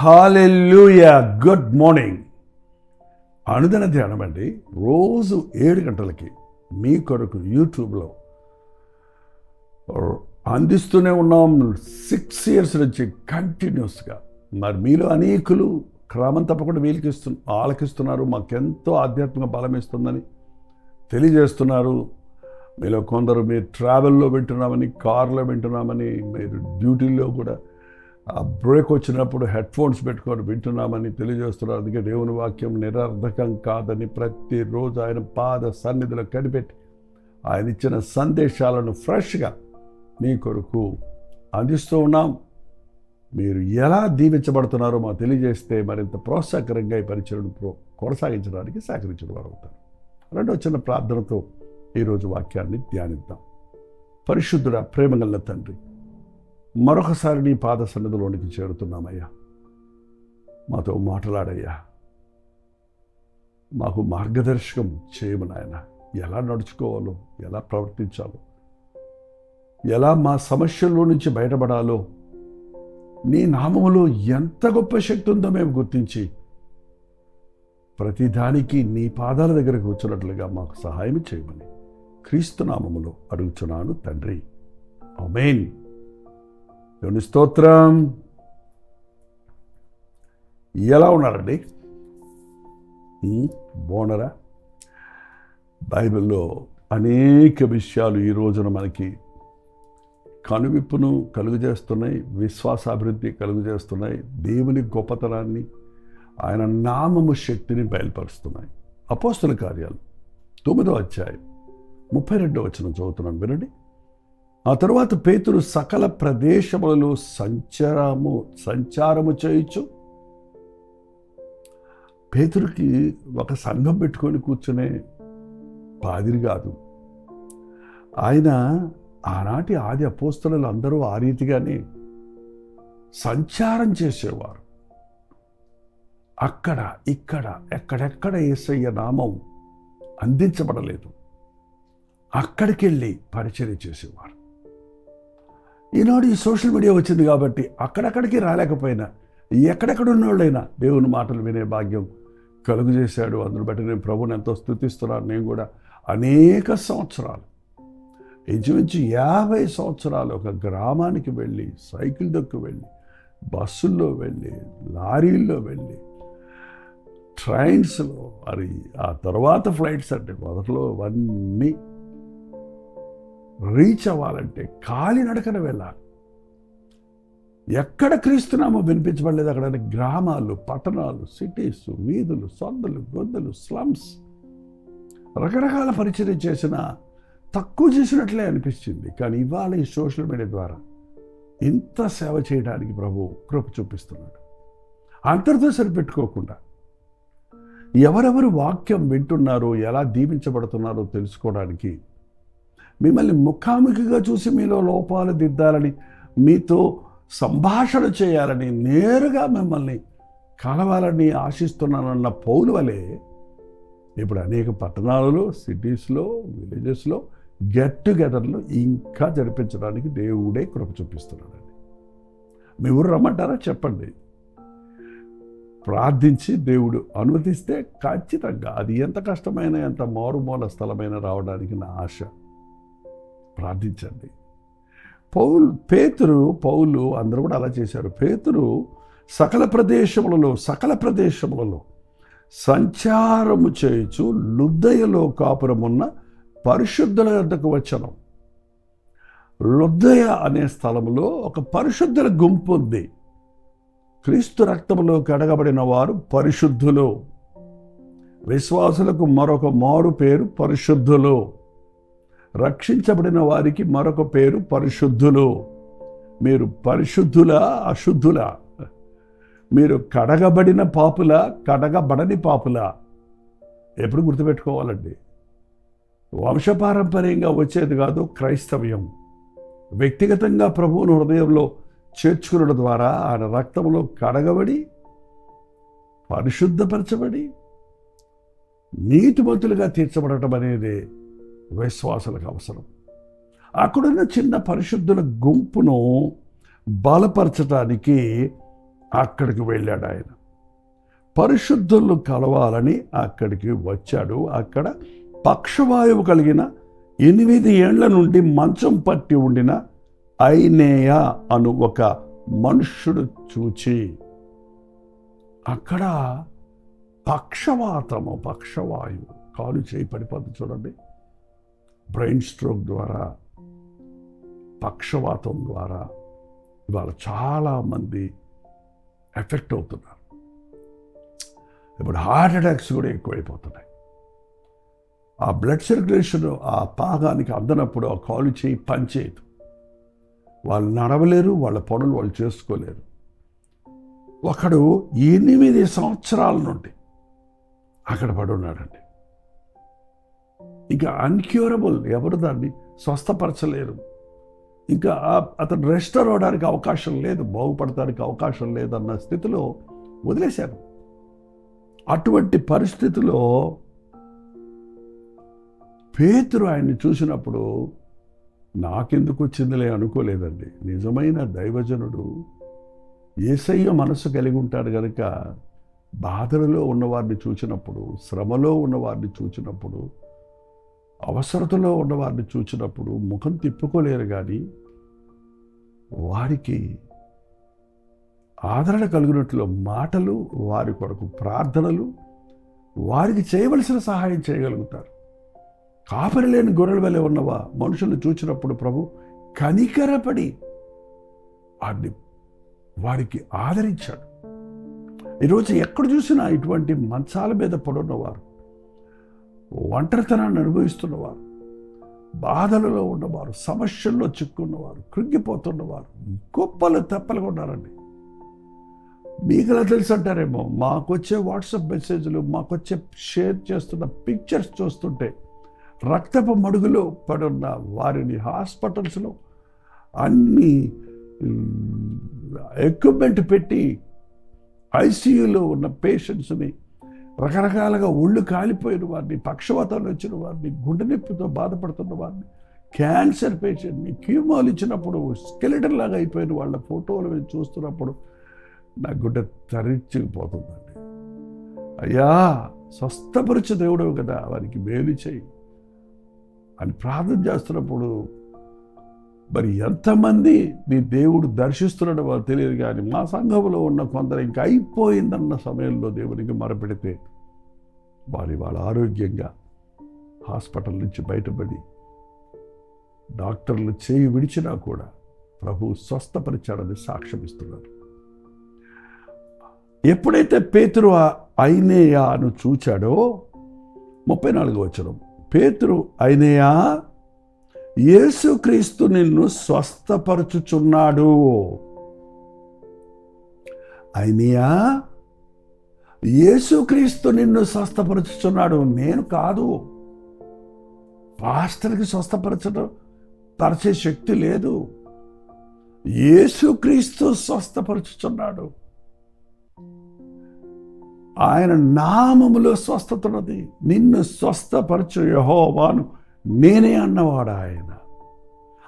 హల్లెలూయా. Good morning. అనుదిన ధ్యానం అండి. రోజు 7 గంటలకి మీ కొరకు యూట్యూబ్లో అందిస్తూనే ఉన్నాం. 6 years నుంచి కంటిన్యూస్గా. మరి మీలో అనేకులు క్రమం తప్పకుండా ఆలకిస్తున్నారు. మాకెంతో ఆధ్యాత్మిక బలం ఇస్తుందని తెలియజేస్తున్నారు. మీలో కొందరు మీరు ట్రావెల్లో వింటున్నామని, కార్లో వింటున్నామని, మీరు డ్యూటీల్లో కూడా ఆ బ్రేక్ వచ్చినప్పుడు హెడ్ ఫోన్స్ పెట్టుకొని వింటున్నామని తెలియజేస్తున్నారు. అందుకే దేవుని వాక్యం నిరర్ధకం కాదని ప్రతిరోజు ఆయన పాద సన్నిధిలో కనిపెట్టి ఆయన ఇచ్చిన సందేశాలను ఫ్రెష్గా మీ కొరకు అందిస్తూ ఉన్నాం. మీరు ఎలా దీవించబడుతున్నారో మాకు తెలియజేస్తే మరింత ప్రోత్సాహకరంగా ఈ పరిచయను కొనసాగించడానికి సహకరించిన వారు అవుతారు. రెండో చిన్న ప్రార్థనతో ఈరోజు వాక్యాన్ని ధ్యానిద్దాం. పరిశుద్ధుడా, ప్రేమగల తండ్రి, మరొకసారి నీ పాద సన్నిధిలోనికి చేరుతున్నామయ్యా. మాతో మాట్లాడయ్యా. మాకు మార్గదర్శకం చేయము నాయన. ఎలా నడుచుకోవాలో, ఎలా ప్రవర్తించాలో, ఎలా మా సమస్యల్లో నుంచి బయటపడాలో, నీ నామములో ఎంత గొప్ప శక్తి ఉందో మేము గుర్తించి ప్రతిదానికి నీ పాదాల దగ్గరకు వచ్చినట్లుగా మాకు సహాయం చేయమని క్రీస్తు నామములో అడుగుచున్నాను తండ్రి. ఆమేన్. దేవుని స్తోత్రం. ఎలా ఉన్నారండి? బాగున్నారా? బైబిల్లో అనేక విషయాలు ఈ రోజున మనకి కనువిప్పును కలుగజేస్తున్నాయి, విశ్వాసాభివృద్ధి కలుగజేస్తున్నాయి, దేవుని గొప్పతనాన్ని, ఆయన నామము శక్తిని బయలుపరుస్తున్నాయి. అపోస్తల కార్యాలు 9వ అధ్యాయం 32వ వచనం చదువుతున్నాను, వినండి. ఆ తరువాత పేతురు సకల ప్రదేశములలో సంచారము చేయుచు. పేతురుకి ఒక సంఘం పెట్టుకొని కూర్చునే పాదిరి కాదు ఆయన. ఆనాటి ఆది అపోస్తలులు అందరూ ఆ రీతిగానే సంచారం చేసేవారు. అక్కడ ఇక్కడ ఎక్కడెక్కడ యేసయ్య నామం అందించబడలేదు అక్కడికి వెళ్ళి పరిచర్య చేసేవారు. ఈనాడు ఈ సోషల్ మీడియా వచ్చింది కాబట్టి అక్కడక్కడికి రాలేకపోయినా ఎక్కడెక్కడ ఉన్నోళ్ళైనా దేవుని మాటలు వినే భాగ్యం కలుగు చేశాడు. అందును బట్టి నేను ప్రభుని ఎంతో స్తుతిస్తున్నాను. నేను కూడా అనేక సంవత్సరాలు, ఇంచుమించు 50 సంవత్సరాలు ఒక గ్రామానికి వెళ్ళి, సైకిల్ దొక్కు వెళ్ళి, బస్సుల్లో వెళ్ళి, లారీల్లో వెళ్ళి, ట్రైన్స్లో, మరి ఆ తర్వాత ఫ్లైట్స్ అంటే మొదట్లో అవన్నీ రీచ్ అవ్వాలంటే కాలినడకన వెళ్ళాలి. ఎక్కడ క్రీస్తునామం వినిపించబడలేదు అక్కడ గ్రామాలు, పట్టణాలు, సిటీస్, వీధులు, సందులు, గొంతులు, స్లమ్స్, రకరకాల పరిచర్య చేసిన తక్కువ చేసినట్లే అనిపించింది. కానీ ఇవాళ ఈ సోషల్ మీడియా ద్వారా ఇంత సేవ చేయడానికి ప్రభు కృప చూపిస్తున్నాడు. అంతటితో సరిపెట్టుకోకుండా ఎవరెవరు వాక్యం వింటున్నారో, ఎలా దీవించబడుతున్నారో తెలుసుకోవడానికి మిమ్మల్ని ముఖాముఖిగా చూసి మీలో లోపాలు దిద్దాలని, మీతో సంభాషణ చేయాలని, నేరుగా మిమ్మల్ని కలవాలని ఆశిస్తున్నానన్న పౌలు వలె ఇప్పుడు అనేక పట్టణాలలో, సిటీస్లో, విలేజెస్లో గెట్ టుగెదర్లు ఇంకా జరిపించడానికి దేవుడే కృప చూపిస్తున్నాడండి. మీ ఊరు రమ్మంటారా? చెప్పండి. ప్రార్థించి దేవుడు అనుమతిస్తే ఖచ్చితంగా అది ఎంత కష్టమైన, ఎంత మారుమూల స్థలమైన రావడానికి నా ఆశ. ప్రార్థించండి. పౌలు అందరూ కూడా అలా చేశారు. పేతురు సకల ప్రదేశములలో సంచారము చేయుచు లుద్దయలో కాపురమున్న పరిశుద్ధుల యొద్దకు వచ్చెను. లుద్దయ అనే స్థలంలో ఒక పరిశుద్ధుల గుంపు ఉంది. క్రీస్తు రక్తములో కడగబడిన వారు పరిశుద్ధులు. విశ్వాసులకు మరొక మారు పేరు పరిశుద్ధులు. రక్షించబడిన వారికి మరొక పేరు పరిశుద్ధులు. మీరు పరిశుద్ధులా, అశుద్ధులా? మీరు కడగబడిన పాపులా, కడగబడని పాపులా? ఎప్పుడు గుర్తుపెట్టుకోవాలండి. వంశపారంపర్యంగా వచ్చేది కాదు క్రైస్తవ్యం. వ్యక్తిగతంగా ప్రభువును హృదయంలో చేర్చుకునడం ద్వారా ఆయన రక్తంలో కడగబడి పరిశుద్ధపరచబడి నీతిమంతులుగా తీర్చబడటం అనేది విశ్వాసులకు అవసరం. అక్కడున్న చిన్న పరిశుద్ధుల గుంపును బలపరచడానికి అక్కడికి వెళ్ళాడు ఆయన. పరిశుద్ధులు కలవాలని అక్కడికి వచ్చాడు. అక్కడ పక్షవాయువు కలిగిన 8 ఏళ్ల నుండి మంచం పట్టి ఉండిన ఐనేయ అను ఒక మనుష్యుడు చూచి, అక్కడ పక్షవాయువు, కాలు చేయి పడిపోతుంది చూడండి. బ్రెయిన్ స్ట్రోక్ ద్వారా, పక్షవాతం ద్వారా ఇవాళ చాలామంది ఎఫెక్ట్ అవుతున్నారు. ఇప్పుడు హార్ట్ అటాక్స్ కూడా ఎక్కువైపోతున్నాయి. ఆ బ్లడ్ సర్క్యులేషన్ ఆ పాగానికి అందనప్పుడు ఆ కాలు చేయి పనిచేయదు. వాళ్ళు నడవలేరు, వాళ్ళ పనులు వాళ్ళు చేసుకోలేరు. ఒకడు 8 సంవత్సరాల నుండి అక్కడ పడున్నాడండి. ఇంకా అన్క్యూరబుల్, ఎవరు దాన్ని స్వస్థపరచలేరు. ఇంకా అతను రెస్టోర్ అవడానికి అవకాశం లేదు, బాగుపడటానికి అవకాశం లేదన్న స్థితిలో వదిలేశారు. అటువంటి పరిస్థితిలో పేతురు ఆయన్ని చూసినప్పుడు నాకెందుకు వచ్చిందిలే అనుకోలేదండి. నిజమైన దైవజనుడు యేసయ్య మనసు కలిగి ఉంటాడు కనుక బాధలలో ఉన్నవారిని చూచినప్పుడు, శ్రమలో ఉన్నవారిని చూచినప్పుడు, అవసరతలో ఉన్నవారిని చూచినప్పుడు ముఖం తిప్పుకోలేరు. కానీ వారికి ఆదరణ కలిగినట్లు మాటలు, వారి కొరకు ప్రార్థనలు, వారికి చేయవలసిన సహాయం చేయగలుగుతారు. కాపరి లేని గొర్రెల వలె ఉన్నవా మనుషులను చూచినప్పుడు ప్రభు కనికరపడి వారికి ఆదరించాడు. ఈరోజు ఎక్కడ చూసినా ఇటువంటి మంచాల మీద పడున్నవారు, ఒంటరితనాన్ని అనుభవిస్తున్నవారు, బాధలలో ఉన్నవారు, సమస్యల్లో చిక్కున్నవారు, కృంగిపోతున్నవారు గొప్పలు తెప్పలుగా ఉన్నారండి. మీకులా తెలుసు అంటారేమో, మాకొచ్చే వాట్సాప్ మెసేజ్లు, మాకొచ్చే షేర్ చేస్తున్న పిక్చర్స్ చూస్తుంటే రక్తపు మడుగులో పడున్న వారిని హాస్పిటల్స్లో అన్ని ఎక్విప్మెంట్ పెట్టి ఐసీయూలో ఉన్న పేషెంట్స్ని, రకరకాలుగా ఒళ్ళు కాలిపోయిన వారిని, పక్షవాతాలు వచ్చిన వారిని, గుండె నొప్పితో బాధపడుతున్న వారిని, క్యాన్సర్ పేషెంట్ని, కీమోలు ఇచ్చినప్పుడు స్కెలిటన్ లాగా అయిపోయిన వాళ్ళ ఫోటోలు చూస్తున్నప్పుడు నా గుండె తరించిపోతుందండి. అయ్యా, స్వస్థపరిచే దేవుడవు కదా, వారికి మేలు చేయి అని ప్రార్థన చేస్తున్నప్పుడు మరి ఎంతమంది నీ దేవుడు దర్శిస్తున్నాడో వారు తెలియదు. కానీ మా సంఘంలో ఉన్న కొందరు ఇంకా అయిపోయిందన్న సమయంలో దేవునికి మొరపెడితే వాళ్ళ ఆరోగ్యంగా హాస్పిటల్ నుంచి బయటపడి డాక్టర్లు చేయి విడిచినా కూడా ప్రభు స్వస్థపరిచాడని సాక్ష్యం ఇస్తున్నారు. ఎప్పుడైతే పేతురు ఐనేయాను చూచాడో, 34వ వచనం, పేతురు ఐనేయా, యేసుక్రీస్తు నిన్ను స్వస్థపరచుచున్నాడు. ఐనేయా, యేసుక్రీస్తు నిన్ను స్వస్థపరచుచున్నాడు, నేను కాదు. పాస్టర్కి పరిచే శక్తి లేదు. యేసుక్రీస్తు స్వస్థపరచుచున్నాడు. ఆయన నామములో స్వస్థత ఉన్నది. నిన్ను స్వస్థపరచు యెహోవాను నేనే అన్నవాడు ఆయన.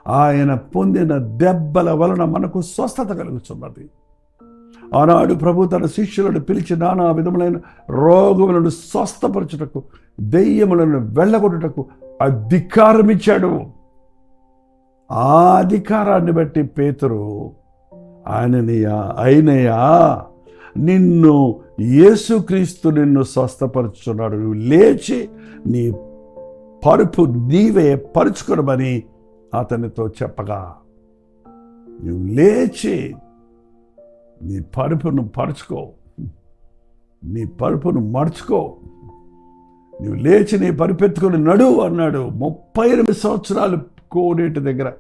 ఆయన పొందిన దెబ్బల వలన మనకు స్వస్థత కలుగుతున్నది. ఆనాడు ప్రభు తన శిష్యులను పిలిచి నానా విధములైన రోగములను స్వస్థపరచుటకు, దెయ్యములను వెళ్ళగొట్టుటకు అధికారం ఇచ్చాడు. ఆ అధికారాన్ని బట్టి పేతురు ఐనేయా, నిన్ను యేసుక్రీస్తు నిన్ను స్వస్థపరచుచున్నాడు, నువ్వు లేచి నీ పరుపు నీవే పరుచుకోమని అతనితో చెప్పగా, నువ్వు లేచి నీ పరుపును పరుచుకో, నీ పరుపును మడుచుకో, నువ్వు లేచి నీ పరుపెత్తుకొని నడు అన్నాడు. 38 సంవత్సరాలు కోనేటి దగ్గర,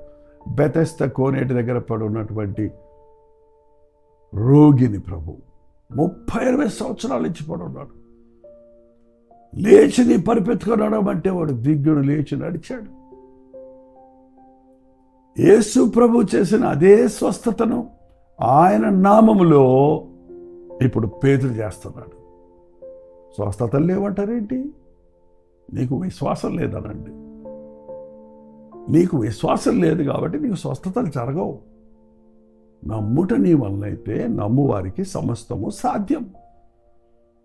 బెతెస్దా కోనేటి దగ్గర పడి ఉన్నటువంటి రోగిని ప్రభు 38 సంవత్సరాల నుంచి పడి ఉన్నాడు. లేచి నీ పరిపెత్తుకొని నడవమంటే వాడు దిగ్గుడు లేచి నడిచాడు. యేసు ప్రభు చేసిన అదే స్వస్థతను ఆయన నామములో ఇప్పుడు పేతురు చేస్తున్నాడు. స్వస్థతలు లేవంటారేంటి? నీకు విశ్వాసం లేదనండి. నీకు విశ్వాసం లేదు కాబట్టి నీకు స్వస్థతలు జరగవు. నమ్ముట నీ వలనైతే నమ్మువారికి సమస్తము సాధ్యం.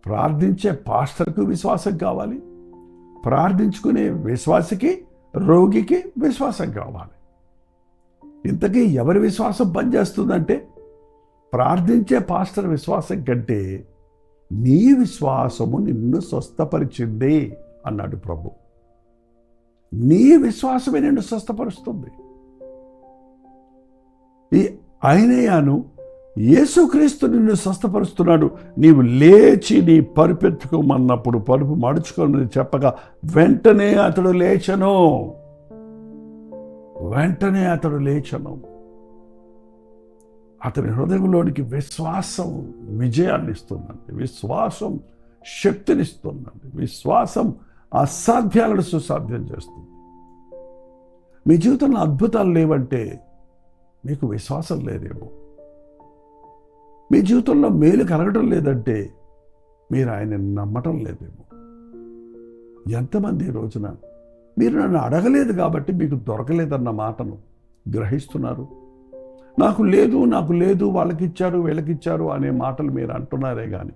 ప్రార్థించే పాస్టర్కు విశ్వాసం కావాలి, ప్రార్థించుకునే విశ్వాసికి, రోగికి విశ్వాసం కావాలి. ఇంతకీ ఎవరి విశ్వాసం పనిచేస్తుందంటే, ప్రార్థించే పాస్టర్ విశ్వాసం కంటే నీ విశ్వాసము నిన్ను స్వస్థపరిచింది అన్నాడు ప్రభు. నీ విశ్వాసమే నిన్ను స్వస్థపరుస్తుంది. ఈ ఆయనయాను యేసుక్రీస్తు నిన్ను స్వస్థపరుస్తున్నాడు. నీవు లేచి నీ పరుపెత్తుకోమన్నప్పుడు పరుపు మడుచుకొని చెప్పగా వెంటనే అతడు లేచను. అతని హృదయంలోనికి విశ్వాసం విజయాన్ని ఇస్తుందండి. విశ్వాసం శక్తినిస్తుందండి. విశ్వాసం అసాధ్యాలను సుసాధ్యం చేస్తుంది. మీ జీవితంలో అద్భుతాలు లేవంటే మీకు విశ్వాసం లేదేమో. మీ జీవితంలో మేలు కలగడం లేదంటే మీరు ఆయన నమ్మటం లేదేమో. ఎంతమంది ఈ రోజున మీరు నన్ను అడగలేదు కాబట్టి మీకు దొరకలేదన్న మాటను గ్రహిస్తున్నారు? నాకు లేదు వాళ్ళకిచ్చారు వీళ్ళకిచ్చారు అనే మాటలు మీరు అంటున్నారే కానీ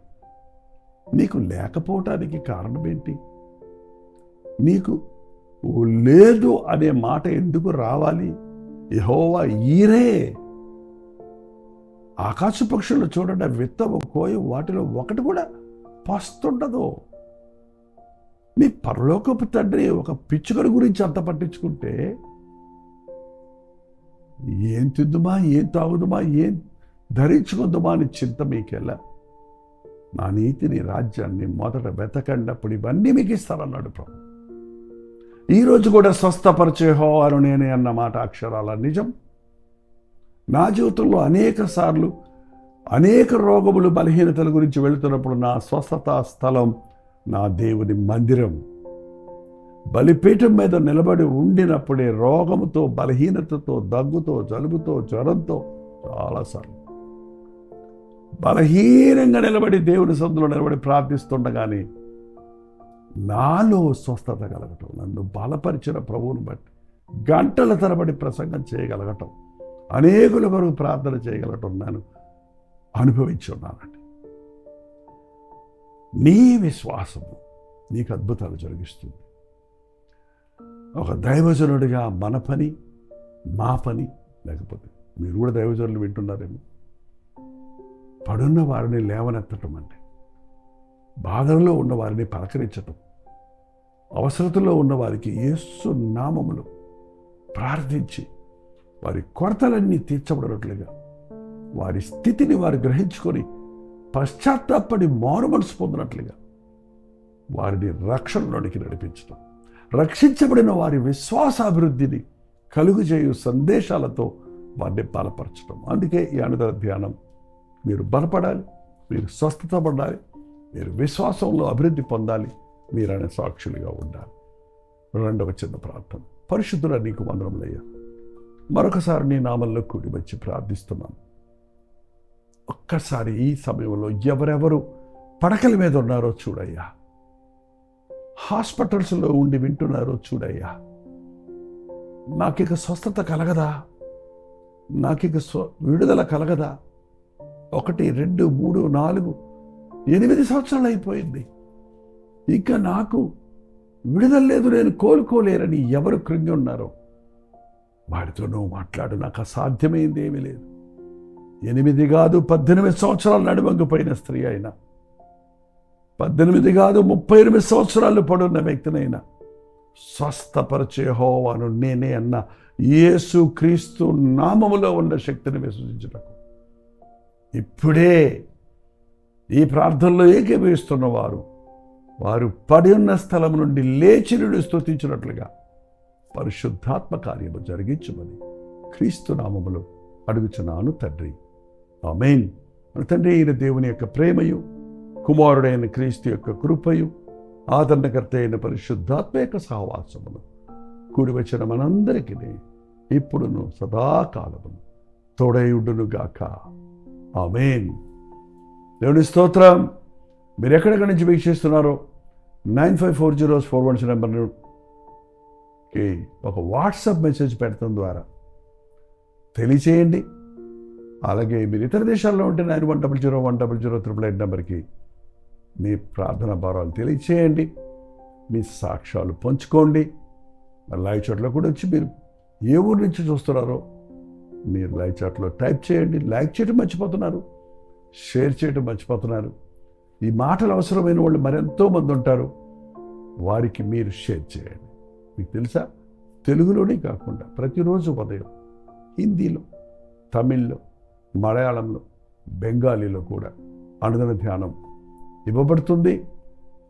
నీకు లేకపోవటానికి కారణం ఏంటి? నీకు లేదు అనే మాట ఎందుకు రావాలి? యెహోవా ఈరే. ఆకాశ పక్షులు చూడండి, విత్తవు కోయు, వాటిలో ఒకటి కూడా పస్తుండదు. మీ పరలోకపు తండ్రి ఒక పిచ్చుకల గురించి అంత పట్టించుకుంటే ఏం తిద్దుమా, ఏం తాగుదుమా, ఏం ధరించుకుందుమా అని చింత మీకెలా? నా నీతిని, రాజ్యాన్ని మొదట వెతకండప్పుడు ఇవన్నీ మీకు ఇస్తారన్నాడు ప్రభు. ఈరోజు కూడా స్వస్థపరిచే యెహోవాను నేనే అన్న మాట అక్షరాల నిజం. నా జీవితంలో అనేక సార్లు అనేక రోగములు, బలహీనతల గురించి వెళుతున్నప్పుడు నా స్వస్థత స్థలం నా దేవుని మందిరం. బలిపీఠం మీద నిలబడి ఉండినప్పుడే రోగముతో, బలహీనతతో, దగ్గుతో, జలుబుతో, జ్వరంతో చాలాసార్లు బలహీనంగా నిలబడి దేవుని సన్నిధిలో నిలబడి ప్రార్థిస్తుండగానే నాలో స్వస్థత కలగటం, నన్ను బలపరిచిన ప్రభువుని బట్టి గంటల తరబడి ప్రసంగం చేయగలగటం, అనేకుల కొరకు ప్రార్థన చేయగలగటం నేను అనుభవించి ఉన్నానండి. నీ విశ్వాసము నీకు అద్భుతాలు జరిగిస్తుంది. ఒక దైవజనుడిగా మన పని, మా పని, లేకపోతే మీరు కూడా దైవజనులు వింటున్నారేమో, పడున్న వారిని లేవనెత్తటం అంటే బాధల్లో ఉన్న వారిని పలకరించటం, అవసరతలో ఉన్న వారికి యేసు నామములో ప్రార్థించి వారి కొరతలన్నీ తీర్చబడినట్లుగా వారి స్థితిని వారు గ్రహించుకొని పశ్చాత్తాపడి మారు మనసు పొందినట్లుగా వారిని రక్షణలోనికి నడిపించడం, రక్షించబడిన వారి విశ్వాసాభివృద్ధిని కలుగుచేయు సందేశాలతో వారిని బలపరచడం. అందుకే ఈ అనుదిన ధ్యానం మీరు బలపడాలి, మీరు స్వస్థత పడాలి, మీరు విశ్వాసంలో అభివృద్ధి పొందాలి, మీరు అనే సాక్షులుగా ఉండాలి. రెండవ చిన్న ప్రార్థన. పరిశుద్ధుల నీకు వందనములయ్యా, మరొకసారి నీ నామంలో కూడి వచ్చి ప్రార్థిస్తున్నాను. ఒక్కసారి ఈ సమయంలో ఎవరెవరు పడకల మీద ఉన్నారో చూడయ్యా, హాస్పిటల్స్లో ఉండి వింటున్నారో చూడయ్యా. నాకిక స్వస్థత కలగదా, నాకిక విడుదల కలగదా? 1, 2, 3, 4, 8 సంవత్సరాలు అయిపోయింది, ఇంకా నాకు విడుదల లేదు, నేను కోలుకోలేరని ఎవరు కృంగి ఉన్నారో వారితో నువ్వు మాట్లాడు. నాకు అసాధ్యమైంది ఏమీ లేదు. 8 కాదు 18 సంవత్సరాలు నడువంగిపోయిన స్త్రీ అయినా, 18 కాదు 38 సంవత్సరాలు పడున్న వ్యక్తినైనా స్వస్థపరిచే యెహోవాను నేనే అన్న యేసు క్రీస్తు నామములో ఉన్న శక్తిని విశ్వసించుటకు ఇప్పుడే ఈ ప్రార్థనలో ఏకీభవిస్తున్న వారు పడి ఉన్న స్థలం నుండి లేచి నుండి స్తుతించినట్లుగా పరిశుద్ధాత్మ కార్యము జరిగించమని క్రీస్తు నామములో అడుగుచున్నాను తండ్రి, ఆమేన్. మన తండ్రి అయిన దేవుని యొక్క ప్రేమయు, కుమారుడైన క్రీస్తు యొక్క కృపయు, ఆదరణకర్త అయిన పరిశుద్ధాత్మ యొక్క సహవాసమును కూడి వచ్చిన మనందరికీ ఇప్పుడును సదాకాలమును తోడయుడును గాక. ఆమేన్. దేవుని స్తోత్రం. మీరు ఎక్కడెక్కడి నుంచి వీక్షిస్తున్నారో 954041 నెంబర్కి ఒక వాట్సాప్ మెసేజ్ పెట్టడం ద్వారా తెలియచేయండి. అలాగే మీరు ఇతర దేశాల్లో ఉంటే 91001008 నెంబర్కి మీ ప్రార్థన భారాలు తెలియచేయండి. మీ సాక్ష్యాలు పంచుకోండి. లైవ్ చాట్లో కూడా వచ్చి మీరు ఏ ఊరు నుంచి చూస్తున్నారో మీరు లైవ్ చాట్లో టైప్ చేయండి. లైక్ చేయడం మర్చిపోతున్నారు, షేర్ చేయడం మర్చిపోతున్నారు. ఈ మాటలు అవసరమైన వాళ్ళు మరెంతోమంది ఉంటారు, వారికి మీరు షేర్ చేయండి. మీకు తెలుసా, తెలుగులోనే కాకుండా ప్రతిరోజు ఉదయం హిందీలో, తమిళ్లో, మలయాళంలో, బెంగాలీలో కూడా అనుదిన ధ్యానం ఇవ్వబడుతుంది.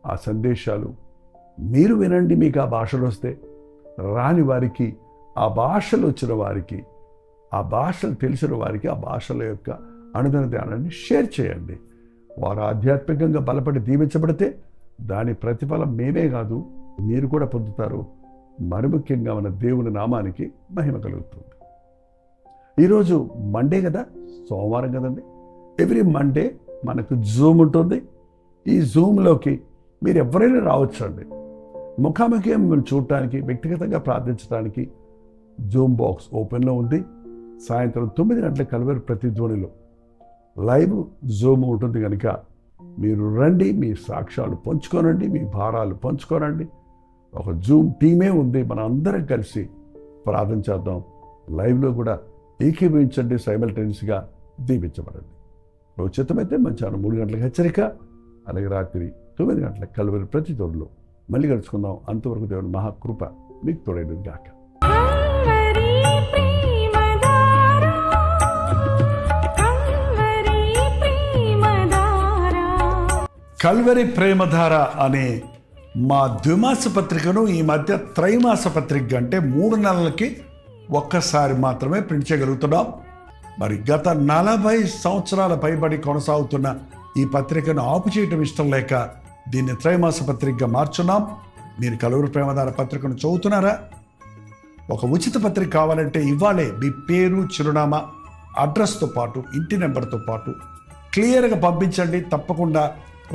ఆ సందేశాలు మీరు వినండి. మీకు ఆ భాషలు వస్తే, రాని వారికి, ఆ భాషలు వచ్చిన వారికి, ఆ భాషలు తెలిసిన వారికి ఆ భాషల యొక్క అనుదిన ధ్యానాన్ని షేర్ చేయండి. వారు ఆధ్యాత్మికంగా బలపడి దీవించబడితే దాని ప్రతిఫలం మేమే కాదు, మీరు కూడా పొందుతారు. మరి ముఖ్యంగా మన దేవుని నామానికి మహిమ కలుగుతుంది. ఈరోజు మండే కదా, సోమవారం కదండి. ఎవ్రీ మండే మనకు జూమ్ ఉంటుంది. ఈ జూమ్లోకి మీరు ఎవరైనా రావచ్చు అండి. ముఖాముఖి మిమ్మల్ని చూడటానికి, వ్యక్తిగతంగా ప్రార్థించడానికి జూమ్ బాక్స్ ఓపెన్లో ఉంది. సాయంత్రం 9 గంటల కల్వరి ప్రతిధ్వనిలో లైవ్ జూమ్ ఉంటుంది కనుక మీరు రండి. మీ సాక్ష్యాలు పంచుకోనండి, మీ భారాలు పంచుకోనండి. ఒక జూమ్ టీమే ఉంది, మన అందరం కలిసి ప్రార్థన చేద్దాం. లైవ్లో కూడా ఏకీభవించండి, సైమల్టేనియస్గా దీవించబడండి. ఉచితమైతే మధ్యాహ్నం 3 గంటలకు హెచ్చరిక, అలాగే రాత్రి 9 గంటలకు కల్వరి ప్రతిధ్వనిలో మళ్ళీ కలుసుకుందాం. అంతవరకు దేవుని మహాకృప మీకు తోడైన గాక. కల్వరి ప్రేమధార అనే మా ద్విమాస పత్రికను ఈ మధ్య త్రైమాస పత్రిక అంటే 3 నెలలకి ఒక్కసారి మాత్రమే ప్రింట్ చేయగలుగుతున్నాం. మరి గత 40 సంవత్సరాల పైబడి కొనసాగుతున్న ఈ పత్రికను ఆపు చేయటం ఇష్టం లేక దీన్ని త్రైమాస పత్రికగా మార్చున్నాం. మీరు కల్వరి ప్రేమధార పత్రికను చదువుతున్నారా? ఒక ఉచిత పత్రిక కావాలంటే ఇవ్వాలే మీ పేరు, చిరునామా, అడ్రస్తో పాటు ఇంటి నెంబర్తో పాటు క్లియర్గా పంపించండి. తప్పకుండా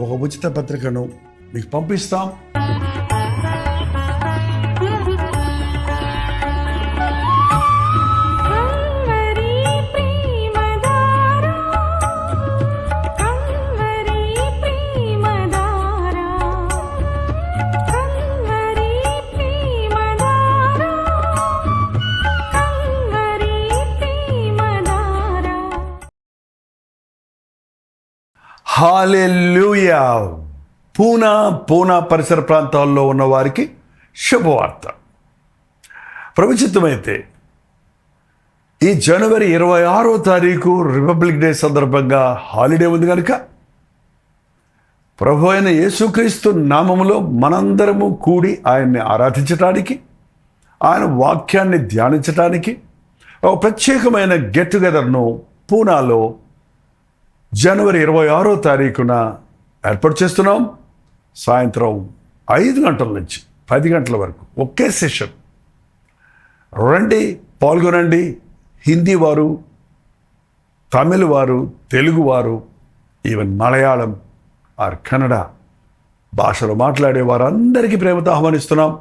ఒక ఉచిత పత్రికను మీకు పంపిస్తాం. హల్లెలూయా. పూనా పరిసర ప్రాంతాల్లో ఉన్న వారికి శుభవార్త. ప్రభుచిత్తమైతే ఈ జనవరి 26వ తారీఖు రిపబ్లిక్ డే సందర్భంగా హాలిడే ఉంది కనుక ప్రభు అయిన యేసుక్రీస్తు నామములో మనందరము కూడి ఆయన్ని ఆరాధించటానికి, ఆయన వాక్యాన్ని ధ్యానించటానికి ఒక ప్రత్యేకమైన గెట్ టుగెదర్ను పూనాలో జనవరి 26వ తారీఖున ఏర్పాటు చేస్తున్నాం. సాయంత్రం 5 గంటల నుంచి 10 గంటల వరకు ఒకే సెషన్. రండి, పాల్గొనండి. హిందీ వారు, తమిళ వారు, తెలుగు వారు, ఈవెన్ మలయాళం ఆర్ కన్నడ భాషలో మాట్లాడే వారందరికీ ప్రేమతో ఆహ్వానిస్తున్నాం.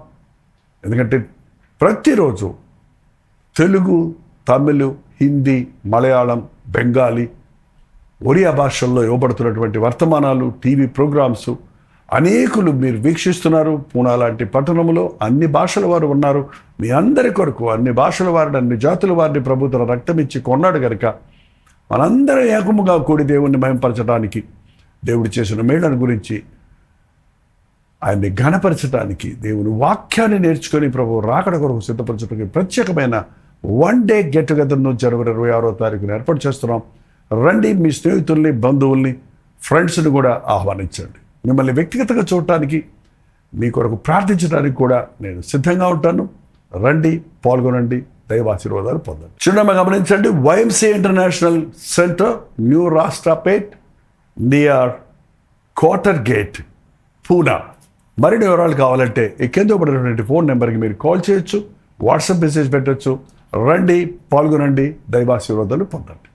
ఎందుకంటే ప్రతిరోజు తెలుగు, తమిళ, హిందీ, మలయాళం, బెంగాలీ, ఒరియా భాషల్లో ఇవ్వబడుతున్నటువంటి వర్తమానాలు, టీవీ ప్రోగ్రామ్స్ అనేకులు మీరు వీక్షిస్తున్నారు. పూనా లాంటి పట్టణంలో అన్ని భాషల వారు ఉన్నారు. మీ అందరి కొరకు అన్ని భాషల వారిని, అన్ని జాతుల వారిని ప్రభు తన రక్తం ఇచ్చి కొన్నాడు కనుక మనందరం ఏకముగా కూడి దేవుణ్ణి మహింపరచడానికి, దేవుడు చేసిన మేళ్లను గురించి ఆయన్ని ఘనపరచడానికి, దేవుని వాక్యాన్ని నేర్చుకొని ప్రభు రాకడ కొరకు సిద్ధపరచడానికి ప్రత్యేకమైన 1 డే గెట్ టుగెదర్ను జనవరి 26వ తారీఖున ఏర్పాటు చేస్తున్నాం. రండి, మీ స్నేహితుల్ని, బంధువుల్ని, ఫ్రెండ్స్ని కూడా ఆహ్వానించండి. మిమ్మల్ని వ్యక్తిగతంగా చూడటానికి, మీ కొరకు ప్రార్థించడానికి కూడా నేను సిద్ధంగా ఉంటాను. రండి, పాల్గొనండి, దైవాశీర్వాదాలు పొందండి. చిరునామా గమనించండి. YMCA international centre, new Rastapeth, near quarter gate, Poona. మరిన్ని వివరాలు కావాలంటే ఈ కింద పడినటువంటి ఫోన్ నెంబర్కి మీరు కాల్ చేయొచ్చు, వాట్సాప్ మెసేజ్ పెట్టచ్చు. రండి, పాల్గొనండి, దైవాశీర్వాదాలు పొందండి.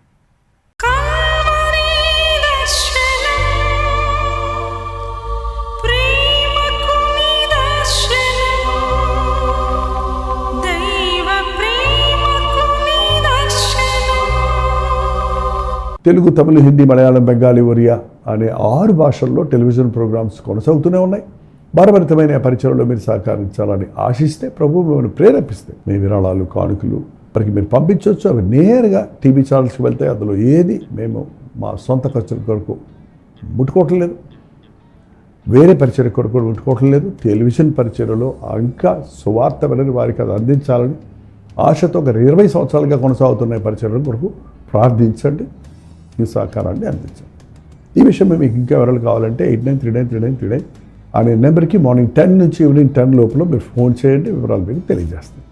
తెలుగు, తమిళ, హిందీ, మలయాళం, బెంగాలీ, ఒరియా అనే 6 భాషల్లో టెలివిజన్ ప్రోగ్రామ్స్ కొనసాగుతూనే ఉన్నాయి. భారభరితమైన పరిచయంలో మీరు సహకరించాలని ఆశిస్తే, ప్రభు మిమ్మల్ని ప్రేరేపిస్తే మీ విరాళాలు, కానుకలు వారికి మీరు పంపించవచ్చు. అవి నేరుగా టీవీ ఛానల్స్కి వెళ్తాయి. అందులో ఏది మేము మా సొంత ఖర్చుల కొరకు ముట్టుకోవటం లేదు, వేరే పరిచయ కొరకు ముట్టుకోవటం లేదు. టెలివిజన్ పరిచయలో ఇంకా సువార్త వినని వారికి అది అందించాలని ఆశతో ఒక 20 సంవత్సరాలుగా కొనసాగుతున్న పరిచయం కొరకు ప్రార్థించండి, మీ సహకారాన్ని అందించండి. ఈ విషయం మీకు ఇంకా వివరాలు కావాలంటే 89393939 అనే నెంబర్కి మార్నింగ్ 10 నుంచి ఈవినింగ్ 10 లోపల మీరు ఫోన్ చేయండి, వివరాలు మీకు తెలియజేస్తాం.